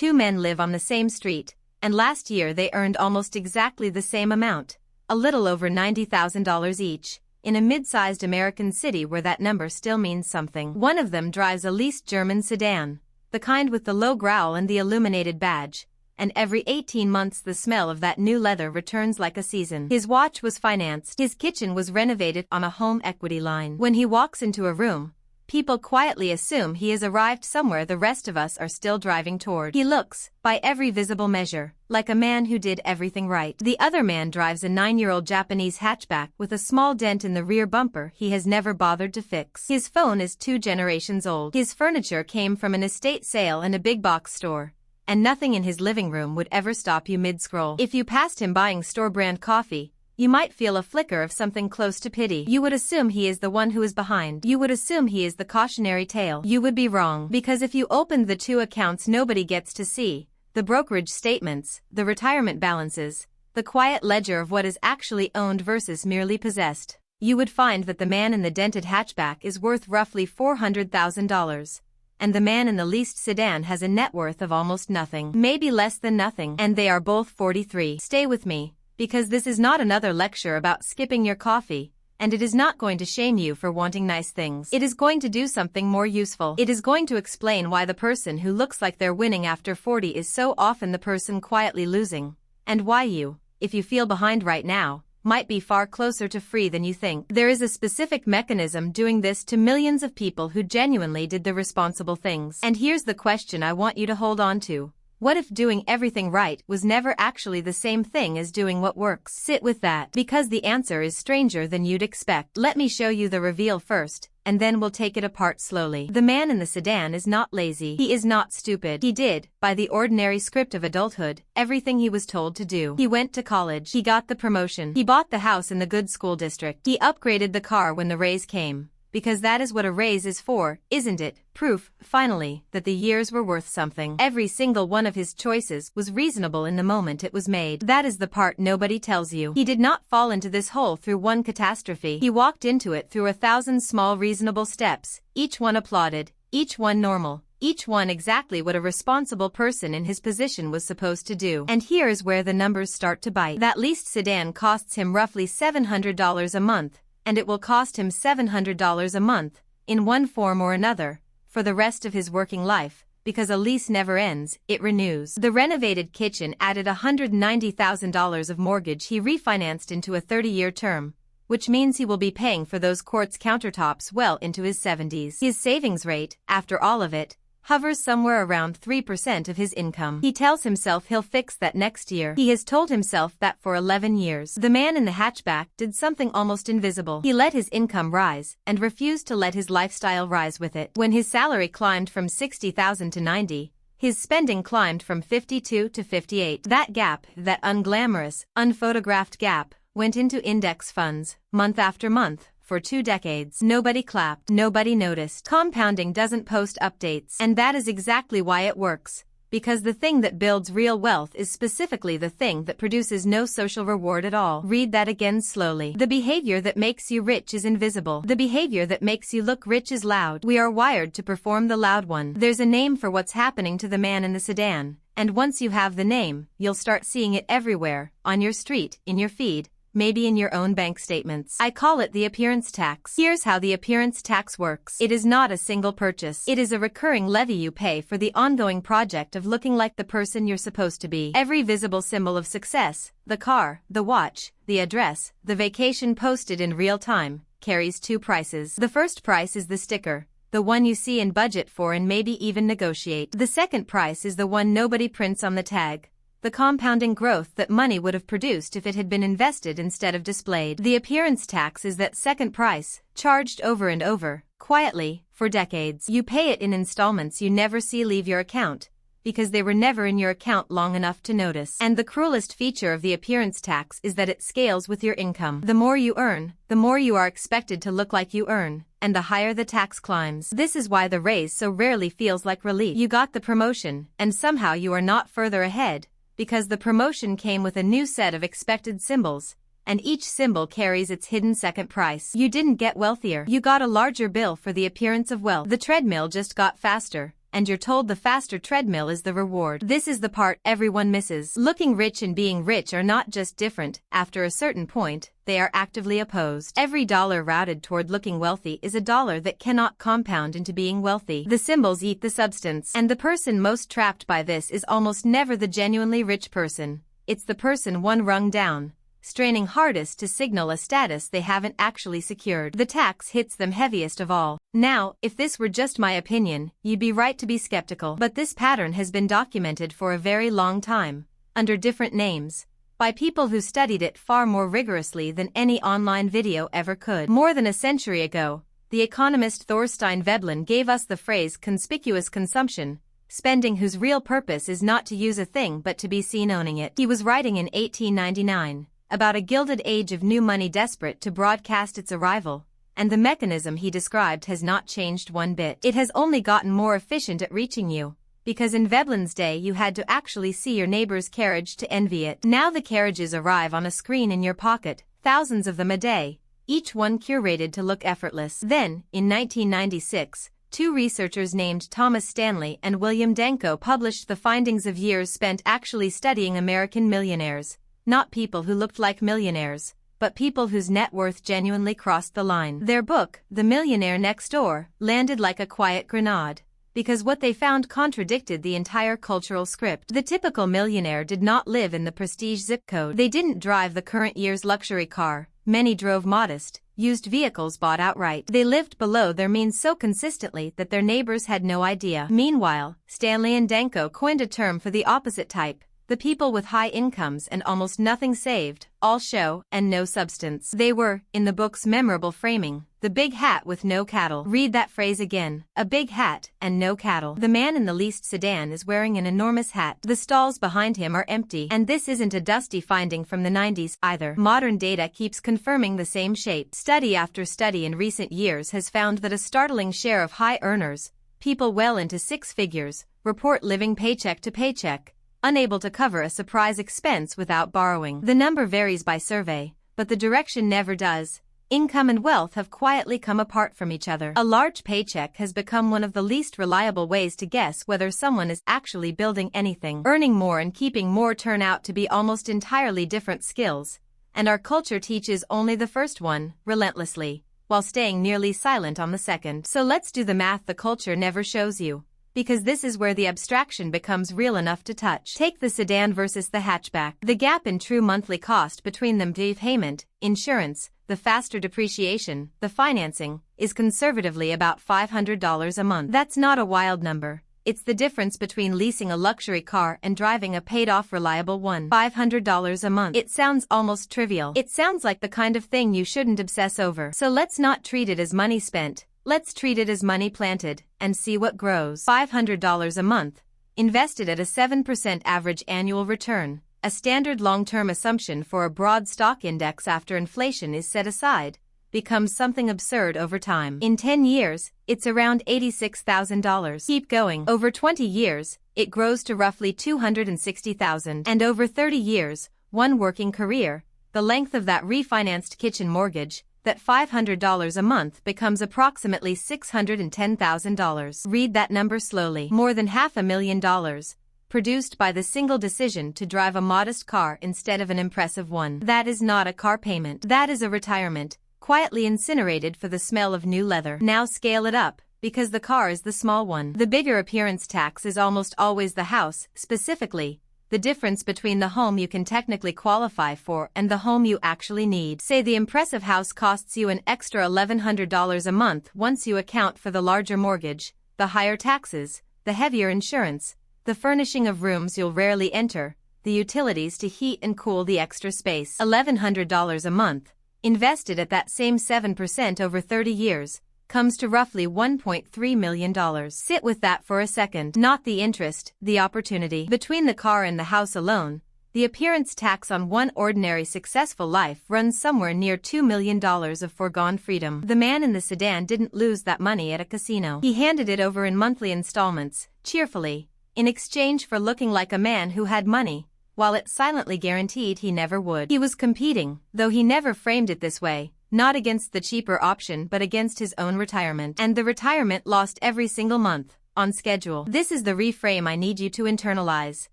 Two men live on the same street, and last year they earned almost exactly the same amount, a little over $90,000 each, in a mid-sized American city where that number still means something. One of them drives a leased German sedan, the kind with the low growl and the illuminated badge, and every 18 months the smell of that new leather returns like a season. His watch was financed. His kitchen was renovated on a home equity line. When he walks into a room, people quietly assume he has arrived somewhere the rest of us are still driving toward. He looks, by every visible measure, like a man who did everything right. The other man drives a 9-year-old Japanese hatchback with a small dent in the rear bumper he has never bothered to fix. His phone is 2 generations old. His furniture came from an estate sale and a big box store, and nothing in his living room would ever stop you mid-scroll. If you passed him buying store-brand coffee, you might feel a flicker of something close to pity. You would assume he is the one who is behind. You would assume he is the cautionary tale. You would be wrong. Because if you opened the 2 accounts nobody gets to see, the brokerage statements, the retirement balances, the quiet ledger of what is actually owned versus merely possessed, you would find that the man in the dented hatchback is worth roughly $400,000. And the man in the leased sedan has a net worth of almost nothing. Maybe less than nothing. And they are both 43. Stay with me, because this is not another lecture about skipping your coffee, and it is not going to shame you for wanting nice things. It is going to do something more useful. It is going to explain why the person who looks like they're winning after 40 is so often the person quietly losing, and why you, if you feel behind right now, might be far closer to free than you think. There is a specific mechanism doing this to millions of people who genuinely did the responsible things. And here's the question I want you to hold on to. What if doing everything right was never actually the same thing as doing what works? Sit with that, because the answer is stranger than you'd expect. Let me show you the reveal first, and then we'll take it apart slowly. The man in the sedan is not lazy. He is not stupid. He did, by the ordinary script of adulthood, everything he was told to do. He went to college. He got the promotion. He bought the house in the good school district. He upgraded the car when the raise came. Because that is what a raise is for, isn't it? Proof, finally, that the years were worth something. Every single one of his choices was reasonable in the moment it was made. That is the part nobody tells you. He did not fall into this hole through one catastrophe. He walked into it through 1,000 small reasonable steps, each one applauded, each one normal, each one exactly what a responsible person in his position was supposed to do. And here is where the numbers start to bite. That leased sedan costs him roughly $700 a month, and it will cost him $700 a month, in one form or another, for the rest of his working life, because a lease never ends, it renews. The renovated kitchen added $190,000 of mortgage he refinanced into a 30-year term, which means he will be paying for those quartz countertops well into his 70s. His savings rate, after all of it, hovers somewhere around 3% of his income. He tells himself he'll fix that next year. He has told himself that for 11 years. The man in the hatchback did something almost invisible. He let his income rise and refused to let his lifestyle rise with it. When his salary climbed from $60,000 to $90,000, his spending climbed from $52,000 to $58,000. That gap, that unglamorous, unphotographed gap, went into index funds, month after month, for 2 decades. Nobody clapped. Nobody noticed. Compounding doesn't post updates. And that is exactly why it works. Because the thing that builds real wealth is specifically the thing that produces no social reward at all. Read that again slowly. The behavior that makes you rich is invisible. The behavior that makes you look rich is loud. We are wired to perform the loud one. There's a name for what's happening to the man in the sedan. And once you have the name, you'll start seeing it everywhere, on your street, in your feed, maybe in your own bank statements. I call it the appearance tax. Here's how the appearance tax works. It is not a single purchase. It is a recurring levy you pay for the ongoing project of looking like the person you're supposed to be. Every visible symbol of success, the car, the watch, the address, the vacation posted in real time, carries 2 prices. The first price is the sticker, the one you see and budget for and maybe even negotiate. The second price is the one nobody prints on the tag. The compounding growth that money would have produced if it had been invested instead of displayed. The appearance tax is that second price, charged over and over, quietly, for decades. You pay it in installments you never see leave your account, because they were never in your account long enough to notice. And the cruelest feature of the appearance tax is that it scales with your income. The more you earn, the more you are expected to look like you earn, and the higher the tax climbs. This is why the raise so rarely feels like relief. You got the promotion, and somehow you are not further ahead, because the promotion came with a new set of expected symbols, and each symbol carries its hidden second price. You didn't get wealthier. You got a larger bill for the appearance of wealth. The treadmill just got faster, and you're told the faster treadmill is the reward. This is the part everyone misses. Looking rich and being rich are not just different. After a certain point, they are actively opposed. Every dollar routed toward looking wealthy is a dollar that cannot compound into being wealthy. The symbols eat the substance. And the person most trapped by this is almost never the genuinely rich person. It's the person one rung down, straining hardest to signal a status they haven't actually secured. The tax hits them heaviest of all. Now, if this were just my opinion, you'd be right to be skeptical. But this pattern has been documented for a very long time, under different names, by people who studied it far more rigorously than any online video ever could. More than a century ago, the economist Thorstein Veblen gave us the phrase conspicuous consumption, spending whose real purpose is not to use a thing but to be seen owning it. He was writing in 1899. About a gilded age of new money desperate to broadcast its arrival, and the mechanism he described has not changed one bit. It has only gotten more efficient at reaching you, because in Veblen's day you had to actually see your neighbor's carriage to envy it. Now the carriages arrive on a screen in your pocket, thousands of them a day, each one curated to look effortless. Then, in 1996, two researchers named Thomas Stanley and William Danko published the findings of years spent actually studying American millionaires. Not people who looked like millionaires, but people whose net worth genuinely crossed the line. Their book, The Millionaire Next Door, landed like a quiet grenade, because what they found contradicted the entire cultural script. The typical millionaire did not live in the prestige zip code. They didn't drive the current year's luxury car. Many drove modest, used vehicles bought outright. They lived below their means so consistently that their neighbors had no idea. Meanwhile, Stanley and Danko coined a term for the opposite type. The people with high incomes and almost nothing saved, all show and no substance. They were, in the book's memorable framing, the big hat with no cattle. Read that phrase again. A big hat and no cattle. The man in the leased sedan is wearing an enormous hat. The stalls behind him are empty. And this isn't a dusty finding from the 90s either. Modern data keeps confirming the same shape. Study after study in recent years has found that a startling share of high earners, people well into six figures, report living paycheck to paycheck, unable to cover a surprise expense without borrowing. The number varies by survey, but the direction never does. Income and wealth have quietly come apart from each other. A large paycheck has become one of the least reliable ways to guess whether someone is actually building anything. Earning more and keeping more turn out to be almost entirely different skills, and our culture teaches only the first one, relentlessly, while staying nearly silent on the second. So let's do the math the culture never shows you, because this is where the abstraction becomes real enough to touch. Take the sedan versus the hatchback. The gap in true monthly cost between them, the payment, insurance, the faster depreciation, the financing, is conservatively about $500 a month. That's not a wild number. It's the difference between leasing a luxury car and driving a paid-off reliable one. $500 a month. It sounds almost trivial. It sounds like the kind of thing you shouldn't obsess over. So let's not treat it as money spent. Let's treat it as money planted, and see what grows. $500 a month, invested at a 7% average annual return, a standard long-term assumption for a broad stock index after inflation is set aside, becomes something absurd over time. In 10 years, it's around $86,000. Keep going. Over 20 years, it grows to roughly $260,000. And over 30 years, one working career, the length of that refinanced kitchen mortgage, that $500 a month becomes approximately $610,000. Read that number slowly. More than $500,000, produced by the single decision to drive a modest car instead of an impressive one. That is not a car payment. That is a retirement, quietly incinerated for the smell of new leather. Now scale it up, because the car is the small one. The bigger appearance tax is almost always the house, specifically, the difference between the home you can technically qualify for and the home you actually need. Say the impressive house costs you an extra $1,100 a month once you account for the larger mortgage, the higher taxes, the heavier insurance, the furnishing of rooms you'll rarely enter, the utilities to heat and cool the extra space. $1,100 a month, invested at that same 7% over 30 years, comes to roughly $1.3 million. Sit with that for a second. Not the interest, the opportunity. Between the car and the house alone, the appearance tax on one ordinary successful life runs somewhere near $2 million of foregone freedom. The man in the sedan didn't lose that money at a casino. He handed it over in monthly installments, cheerfully, in exchange for looking like a man who had money, while it silently guaranteed he never would. He was competing, though he never framed it this way, not against the cheaper option but against his own retirement. And the retirement lost every single month, on schedule. This is the reframe I need you to internalize.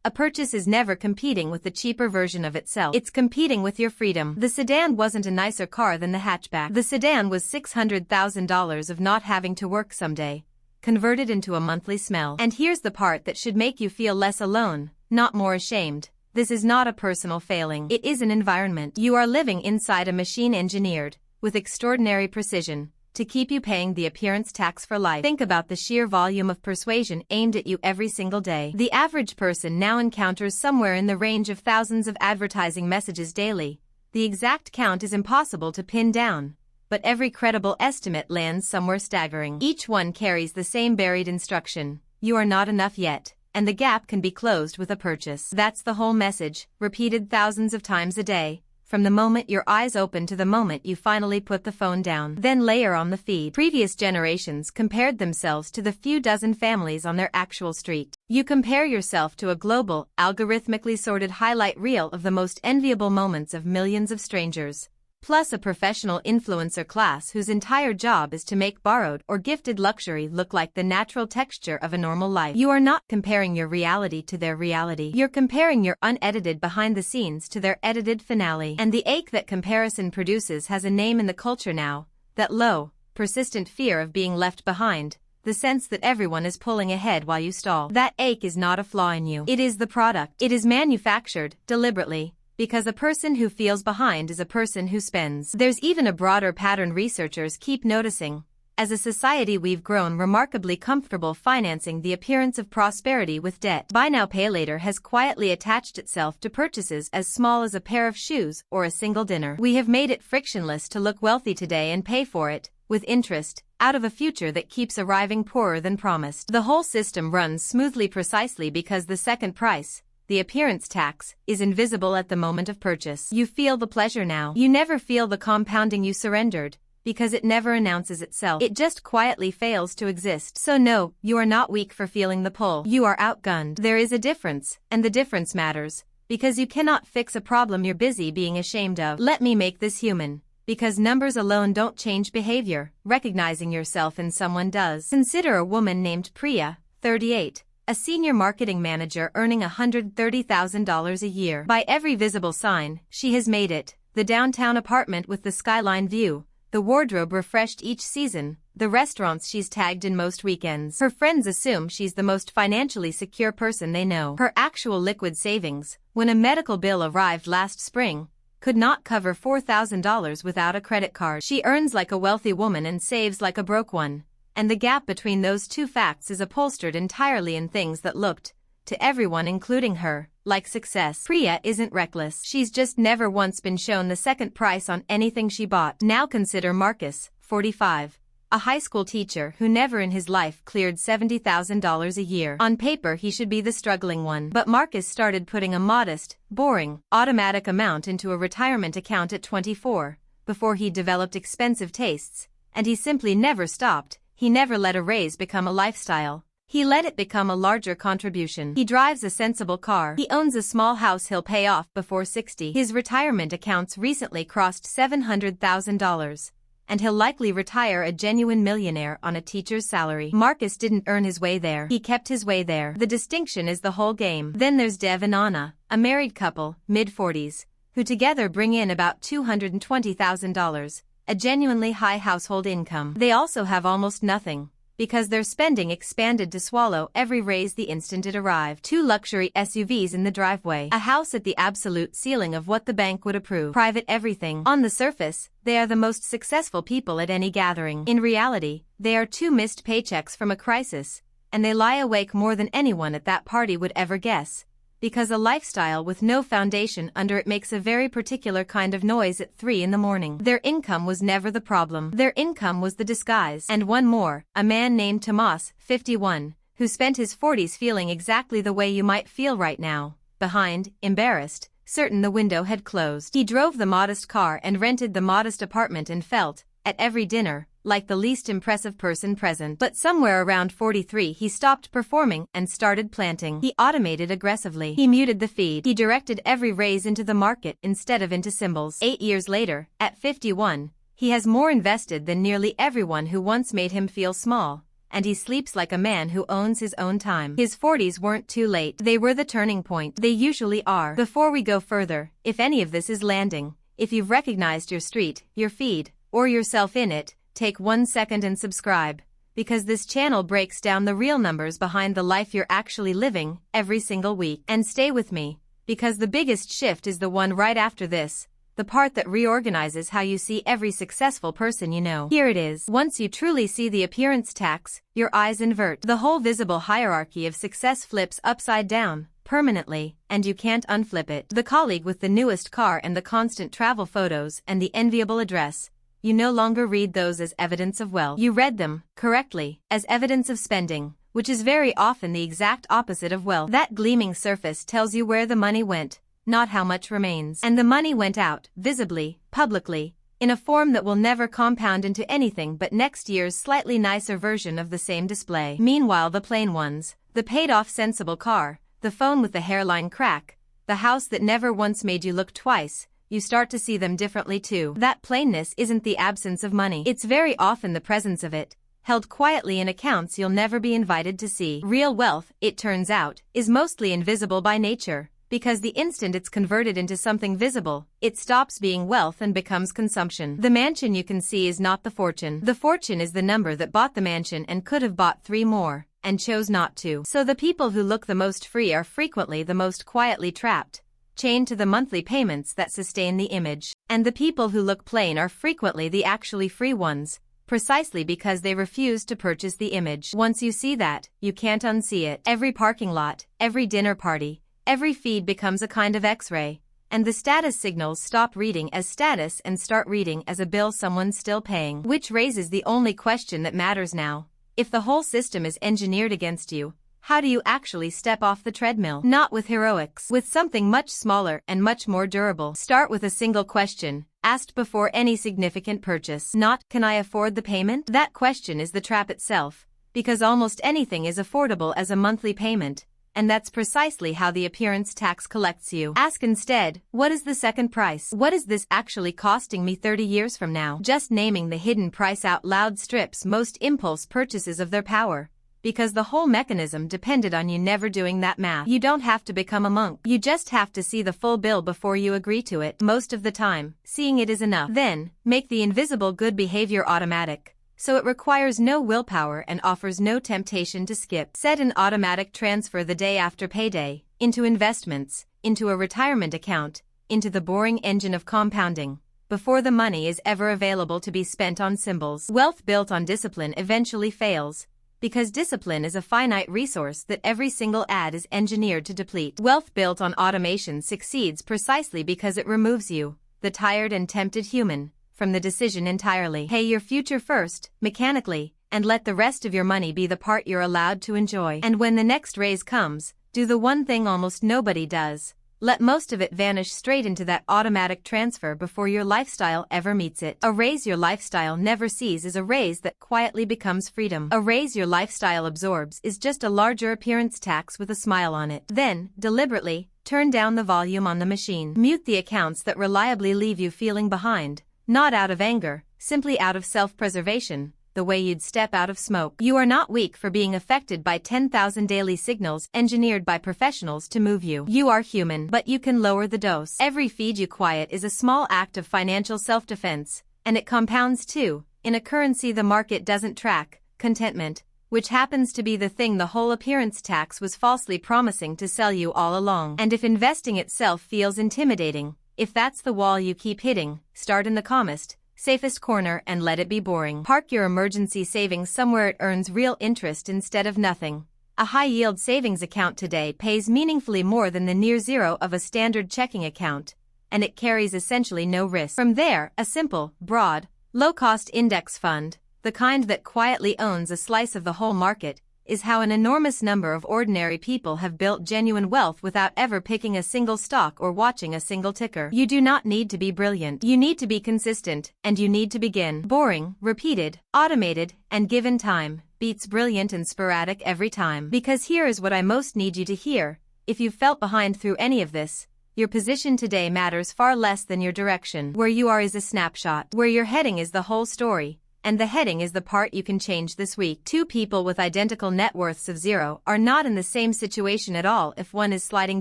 A purchase is never competing with the cheaper version of itself. It's competing with your freedom. The sedan wasn't a nicer car than the hatchback. The sedan was $600,000 of not having to work someday, converted into a monthly smell. And here's the part that should make you feel less alone, not more ashamed. This is not a personal failing. It is an environment. You are living inside a machine engineered, with extraordinary precision, to keep you paying the appearance tax for life. Think about the sheer volume of persuasion aimed at you every single day. The average person now encounters somewhere in the range of thousands of advertising messages daily. The exact count is impossible to pin down, but every credible estimate lands somewhere staggering. Each one carries the same buried instruction: you are not enough yet, and the gap can be closed with a purchase. That's the whole message, repeated thousands of times a day, from the moment your eyes open to the moment you finally put the phone down. Then layer on the feed. Previous generations compared themselves to the few dozen families on their actual street. You compare yourself to a global, algorithmically sorted highlight reel of the most enviable moments of millions of strangers, plus a professional influencer class whose entire job is to make borrowed or gifted luxury look like the natural texture of a normal life. You are not comparing your reality to their reality. You're comparing your unedited behind the scenes to their edited finale. And the ache that comparison produces has a name in the culture now: that low, persistent fear of being left behind, the sense that everyone is pulling ahead while you stall. That ache is not a flaw in you. It is the product. It is manufactured, deliberately, because a person who feels behind is a person who spends. There's even a broader pattern researchers keep noticing. As a society, we've grown remarkably comfortable financing the appearance of prosperity with debt. Buy now, pay later has quietly attached itself to purchases as small as a pair of shoes or a single dinner. We have made it frictionless to look wealthy today and pay for it, with interest, out of a future that keeps arriving poorer than promised. The whole system runs smoothly precisely because the second price, the appearance tax, is invisible at the moment of purchase. You feel the pleasure now. You never feel the compounding you surrendered, because it never announces itself. It just quietly fails to exist. So no, you are not weak for feeling the pull. You are outgunned. There is a difference, and the difference matters, because you cannot fix a problem you're busy being ashamed of. Let me make this human, because numbers alone don't change behavior. Recognizing yourself in someone does. Consider a woman named Priya, 38. A senior marketing manager earning $130,000 a year. By every visible sign, she has made it: the downtown apartment with the skyline view, the wardrobe refreshed each season, the restaurants she's tagged in most weekends. Her friends assume she's the most financially secure person they know. Her actual liquid savings, when a medical bill arrived last spring, could not cover $4,000 without a credit card. She earns like a wealthy woman and saves like a broke one. And the gap between those two facts is upholstered entirely in things that looked, to everyone including her, like success. Priya isn't reckless. She's just never once been shown the second price on anything she bought. Now consider Marcus, 45, a high school teacher who never in his life cleared $70,000 a year. On paper he should be the struggling one. But Marcus started putting a modest, boring, automatic amount into a retirement account at 24, before he developed expensive tastes, and he simply never stopped. He never let a raise become a lifestyle. He let it become a larger contribution. He drives a sensible car. He owns a small house he'll pay off before 60. His retirement accounts recently crossed $700,000, and he'll likely retire a genuine millionaire on a teacher's salary. Marcus didn't earn his way there. He kept his way there. The distinction is the whole game. Then there's Dev and Anna, a married couple, mid-40s, who together bring in about $220,000. A genuinely high household income. They also have almost nothing, because their spending expanded to swallow every raise the instant it arrived. 2 luxury SUVs in the driveway. A house at the absolute ceiling of what the bank would approve. Private everything. On the surface, they are the most successful people at any gathering. In reality, they are 2 missed paychecks from a crisis, and they lie awake more than anyone at that party would ever guess, because a lifestyle with no foundation under it makes a very particular kind of noise at 3 in the morning. Their income was never the problem. Their income was the disguise. And one more, a man named Tomas, 51, who spent his 40s feeling exactly the way you might feel right now, behind, embarrassed, certain the window had closed. He drove the modest car and rented the modest apartment and felt, at every dinner, like the least impressive person present. But somewhere around 43 he stopped performing and started planting. He automated aggressively. He muted the feed. He directed every raise into the market instead of into symbols. 8 years later, at 51, he has more invested than nearly everyone who once made him feel small, and he sleeps like a man who owns his own time. His 40s weren't too late. They were the turning point. They usually are. Before we go further, if any of this is landing, if you've recognized your street, your feed, or yourself in it, take 1 second and subscribe, because this channel breaks down the real numbers behind the life you're actually living every single week. And stay with me, because the biggest shift is the one right after this, the part that reorganizes how you see every successful person you know. Here it is. Once you truly see the appearance tax, your eyes invert. The whole visible hierarchy of success flips upside down, permanently, and you can't unflip it. The colleague with the newest car and the constant travel photos and the enviable address, you no longer read those as evidence of wealth. You read them, correctly, as evidence of spending, which is very often the exact opposite of wealth. That gleaming surface tells you where the money went, not how much remains. And the money went out, visibly, publicly, in a form that will never compound into anything but next year's slightly nicer version of the same display. Meanwhile, the plain ones, the paid-off sensible car, the phone with the hairline crack, the house that never once made you look twice, you start to see them differently too. That plainness isn't the absence of money. It's very often the presence of it, held quietly in accounts you'll never be invited to see. Real wealth, it turns out, is mostly invisible by nature, because the instant it's converted into something visible, it stops being wealth and becomes consumption. The mansion you can see is not the fortune. The fortune is the number that bought the mansion and could have bought 3 more, and chose not to. So the people who look the most free are frequently the most quietly trapped, chained to the monthly payments that sustain the image. And the people who look plain are frequently the actually free ones, precisely because they refuse to purchase the image. Once you see that, you can't unsee it. Every parking lot, every dinner party, every feed becomes a kind of X-ray, and the status signals stop reading as status and start reading as a bill someone's still paying. Which raises the only question that matters now. If the whole system is engineered against you, how do you actually step off the treadmill? Not with heroics. With something much smaller and much more durable. Start with a single question, asked before any significant purchase. Not, can I afford the payment? That question is the trap itself, because almost anything is affordable as a monthly payment, and that's precisely how the appearance tax collects you. Ask instead, what is the second price? What is this actually costing me 30 years from now? Just naming the hidden price out loud strips most impulse purchases of their power, because the whole mechanism depended on you never doing that math. You don't have to become a monk. You just have to see the full bill before you agree to it. Most of the time, seeing it is enough. Then, make the invisible good behavior automatic, so it requires no willpower and offers no temptation to skip. Set an automatic transfer the day after payday, into investments, into a retirement account, into the boring engine of compounding, before the money is ever available to be spent on symbols. Wealth built on discipline eventually fails, because discipline is a finite resource that every single ad is engineered to deplete. Wealth built on automation succeeds precisely because it removes you, the tired and tempted human, from the decision entirely. Pay your future first, mechanically, and let the rest of your money be the part you're allowed to enjoy. And when the next raise comes, do the one thing almost nobody does. Let most of it vanish straight into that automatic transfer before your lifestyle ever meets it. A raise your lifestyle never sees is a raise that quietly becomes freedom. A raise your lifestyle absorbs is just a larger appearance tax with a smile on it. Then, deliberately, turn down the volume on the machine. Mute the accounts that reliably leave you feeling behind. Not out of anger, simply out of self-preservation, the way you'd step out of smoke. You are not weak for being affected by 10,000 daily signals engineered by professionals to move you. You are human, but you can lower the dose. Every feed you quiet is a small act of financial self-defense, and it compounds too, in a currency the market doesn't track, contentment, which happens to be the thing the whole appearance tax was falsely promising to sell you all along. And if investing itself feels intimidating, if that's the wall you keep hitting, start in the calmest, safest corner and let it be boring. Park your emergency savings somewhere it earns real interest instead of nothing. A high-yield savings account today pays meaningfully more than the near zero of a standard checking account, and it carries essentially no risk. From there, a simple, broad, low-cost index fund, the kind that quietly owns a slice of the whole market, is how an enormous number of ordinary people have built genuine wealth without ever picking a single stock or watching a single ticker. You do not need to be brilliant. You need to be consistent, and you need to begin. Boring, repeated, automated, and given time, beats brilliant and sporadic every time. Because here is what I most need you to hear. If you've felt behind through any of this, your position today matters far less than your direction. Where you are is a snapshot. Where you're heading is the whole story. And the heading is the part you can change this week. Two people with identical net worths of zero are not in the same situation at all if one is sliding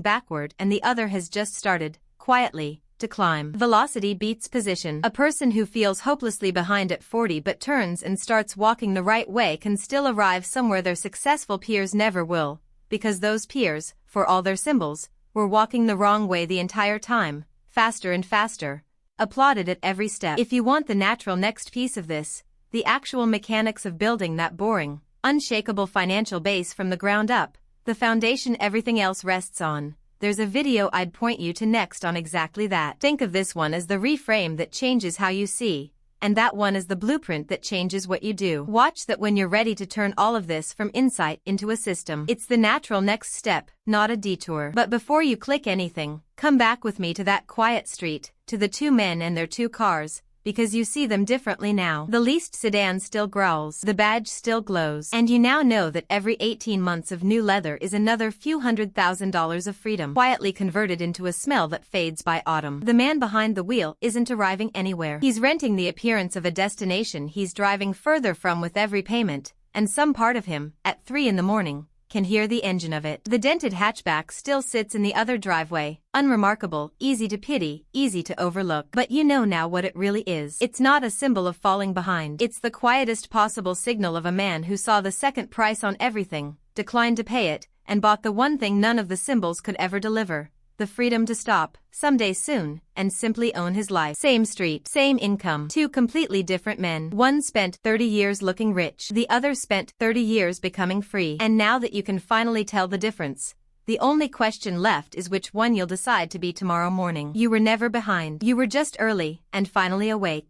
backward and the other has just started, quietly, to climb. Velocity beats position. A person who feels hopelessly behind at 40 but turns and starts walking the right way can still arrive somewhere their successful peers never will, because those peers, for all their symbols, were walking the wrong way the entire time, faster and faster, applauded at every step. If you want the natural next piece of this, the actual mechanics of building that boring, unshakable financial base from the ground up, the foundation everything else rests on, there's a video I'd point you to next on exactly that. Think of this one as the reframe that changes how you see, and that one as the blueprint that changes what you do. Watch that when you're ready to turn all of this from insight into a system. It's the natural next step, not a detour. But before you click anything, come back with me to that quiet street, to the two men and their two cars, because you see them differently now. The leased sedan still growls, the badge still glows, and you now know that every 18 months of new leather is another few $100,000 of freedom, quietly converted into a smell that fades by autumn. The man behind the wheel isn't arriving anywhere. He's renting the appearance of a destination he's driving further from with every payment, and some part of him, at 3 in the morning, can hear the engine of it. The dented hatchback still sits in the other driveway, unremarkable, easy to pity, easy to overlook. But you know now what it really is. It's not a symbol of falling behind. It's the quietest possible signal of a man who saw the second price on everything, declined to pay it, and bought the one thing none of the symbols could ever deliver: the freedom to stop, someday soon, and simply own his life. Same street, same income. Two completely different men. One spent 30 years looking rich. The other spent 30 years becoming free. And now that you can finally tell the difference, the only question left is which one you'll decide to be tomorrow morning. You were never behind. You were just early, and finally awake.